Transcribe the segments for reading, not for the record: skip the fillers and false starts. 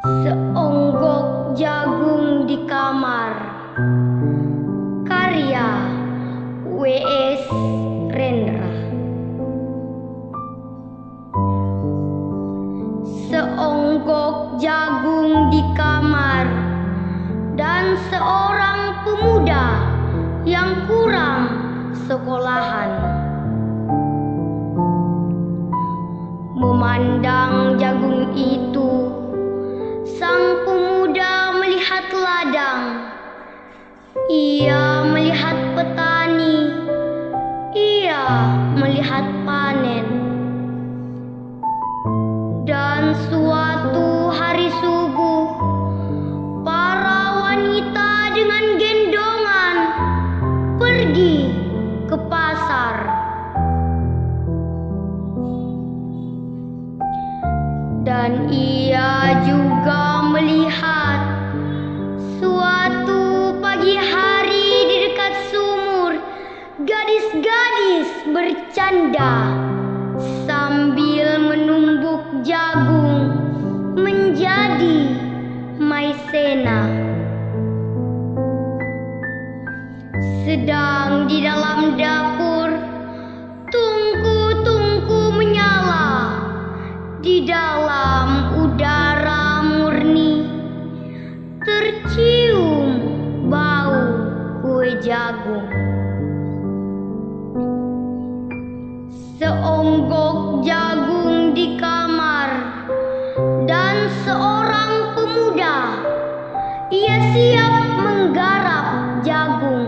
Seonggok jagung di kamar. Karya W.S. Rendra. Seonggok jagung di kamar dan seorang pemuda yang kurang sekolahan memandang jagung itu. Sang pemuda melihat ladang, ia melihat petani, ia melihat panen. Dan suatu hari subuh, para wanita dengan gendongan pergi ke pasar. Dan ia juga melihat suatu pagi hari di dekat sumur, gadis-gadis bercanda sambil menumbuk jagung menjadi maizena. Sedang di dalam dapur, tungku-tungku menyala. Di dalam udara murni tercium bau kue jagung. Seonggok jagung di kamar dan seorang pemuda, ia siap menggarap jagung.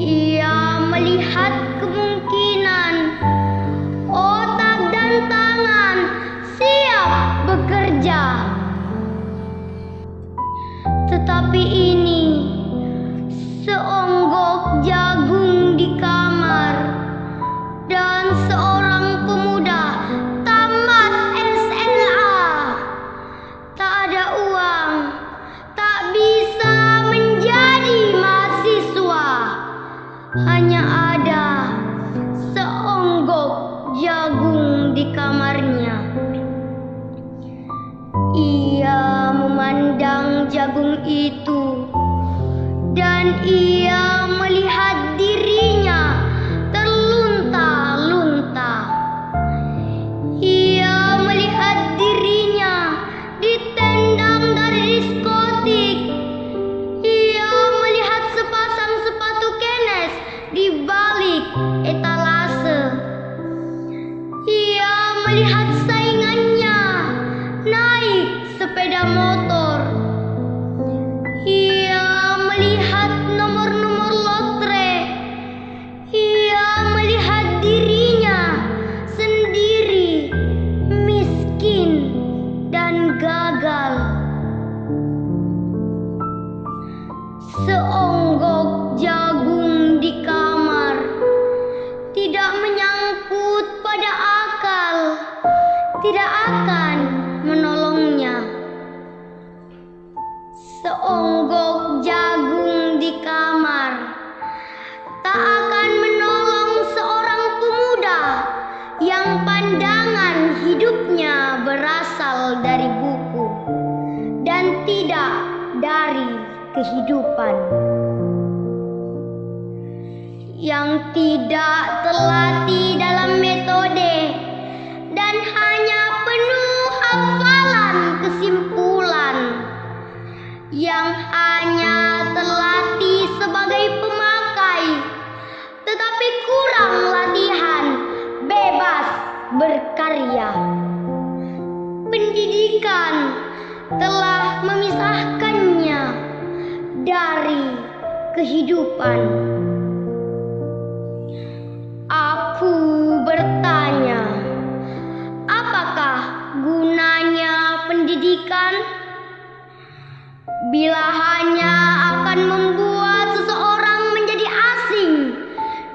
Ia melihat kemungkinan, otak dan tangan siap bekerja. Tetapi ini seonggok jagung di kamar dan seorang pemuda tamat SMA. Tak ada uang, tak bisa menjadi mahasiswa. Hanya ada seonggok jagung di kamarnya. Ia memandang jagung itu dan ia melihat dirinya terlunta-lunta. Ia melihat dirinya ditendang dari diskotik. Ia melihat sepasang sepatu kenes di balik etalase. Ia melihat saingannya naik sepeda motor. Ia melihat nomor-nomor lotre. Ia melihat dirinya sendiri miskin dan gagal. Seonggok jagung di kamar tidak menyangkut pada akal, tidak akan menolongnya. Seonggok jagung di kamar tak akan menolong seorang pemuda yang pandangan hidupnya berasal dari buku dan tidak dari kehidupan, yang tidak terlatih dalam metode dan hanya penuh hafalan kesimpulan, yang hanya terlatih sebagai pemakai tetapi kurang latihan bebas berkarya. Pendidikan telah memisahkannya dari kehidupan. Aku bertanya, apakah gunanya pendidikan bila hanya akan membuat seseorang menjadi asing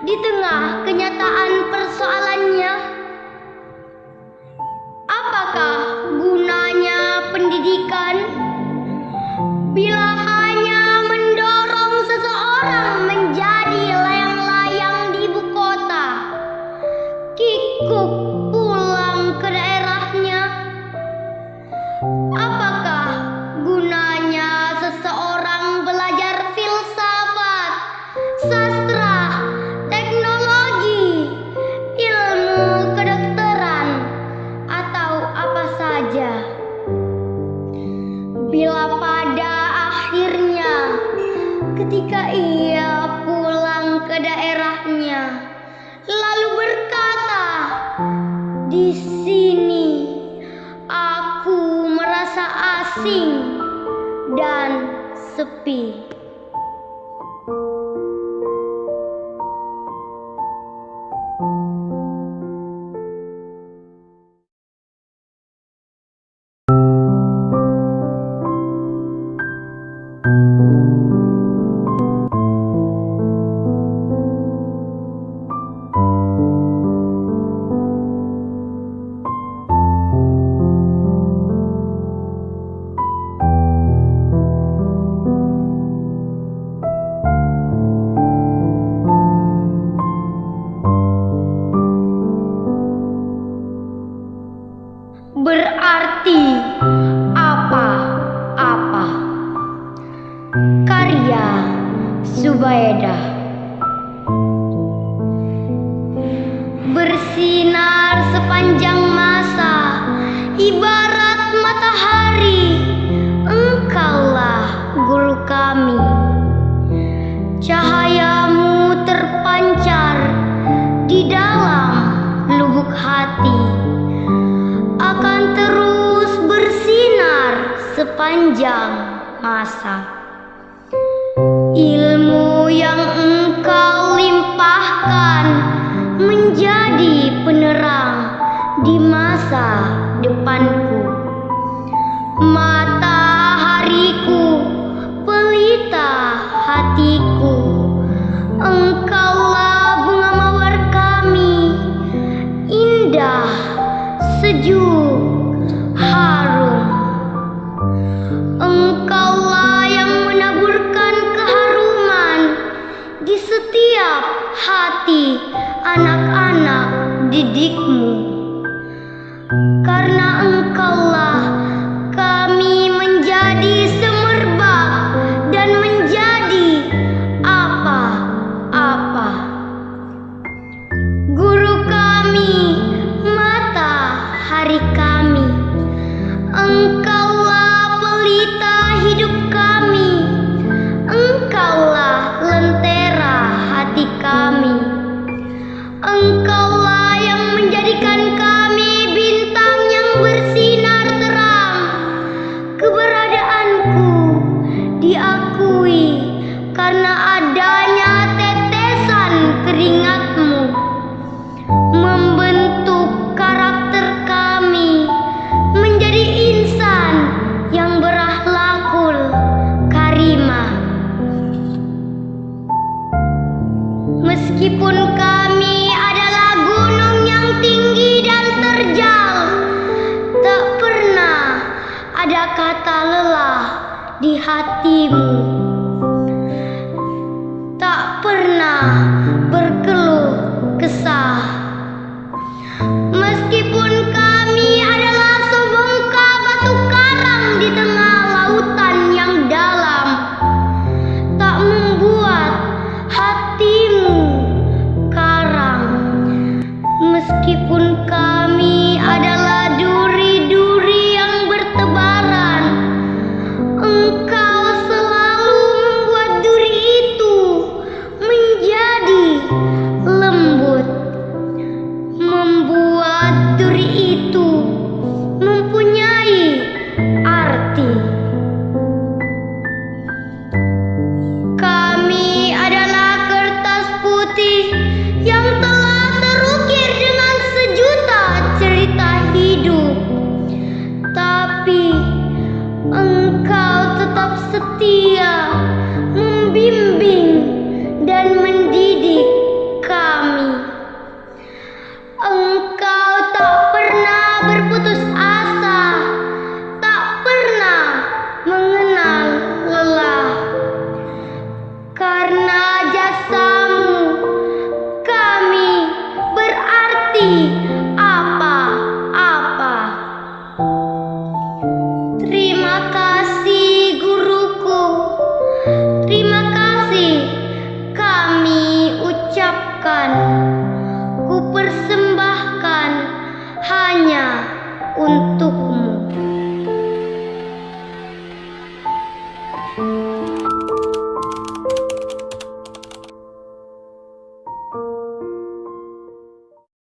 di tengah kenyataan persoalannya? Apakah gunanya pendidikan bila hanya mendorong seseorang menjadi layang-layang di ibu kota, kikuk pulang ke daerahnya? saja. Bila pada akhirnya ketika ia pulang ke daerahnya lalu berkata, "Di sini aku merasa asing dan sepi." Berarti apa-apa. Karya Zubaidah. Bersinar sepanjang masa, ibarat matahari, engkaulah guru kami. Cahayamu terpancar di dalam lubuk hati, akan terus bersinar sepanjang masa. Ilmu yang engkau limpahkan menjadi penerang di masa depanku. Matahariku, pelita hatiku, engkaulah bunga mawar kami, indah, sejuk, harum. Engkaulah yang menaburkan keharuman di setiap hati anak-anak didikmu. Karena engkaulah kami menjadi semerbak dan menjadi apa-apa. Guru kami, matahari kami, engkaulah pelita hidup kami, engkaulah lentera hati kami, engkaulah yang menjadikan kami bintang yang bersinar terang. Keberadaanku diakui karena adanya tetesan keringatmu, membentuk karakter kami menjadi insan yang berakhlakul karimah. Meskipun kami adalah gunung yang tinggi dan terjal, tak pernah ada kata lelah di hatimu, tak pernah berkeluh kesah. Meskipun kami adalah sebongkah batu karang di tengah lautan yang dalam, tak membuat hatimu karang. Meskipun kami adalah duri-duri yang bertebaran, engkau selalu membuat duri itu menjadi lembut, membuat duri itu mempunyai arti. Kami adalah kertas putih yang telah terukir dengan sejuta cerita hidup, tapi engkau tetap setia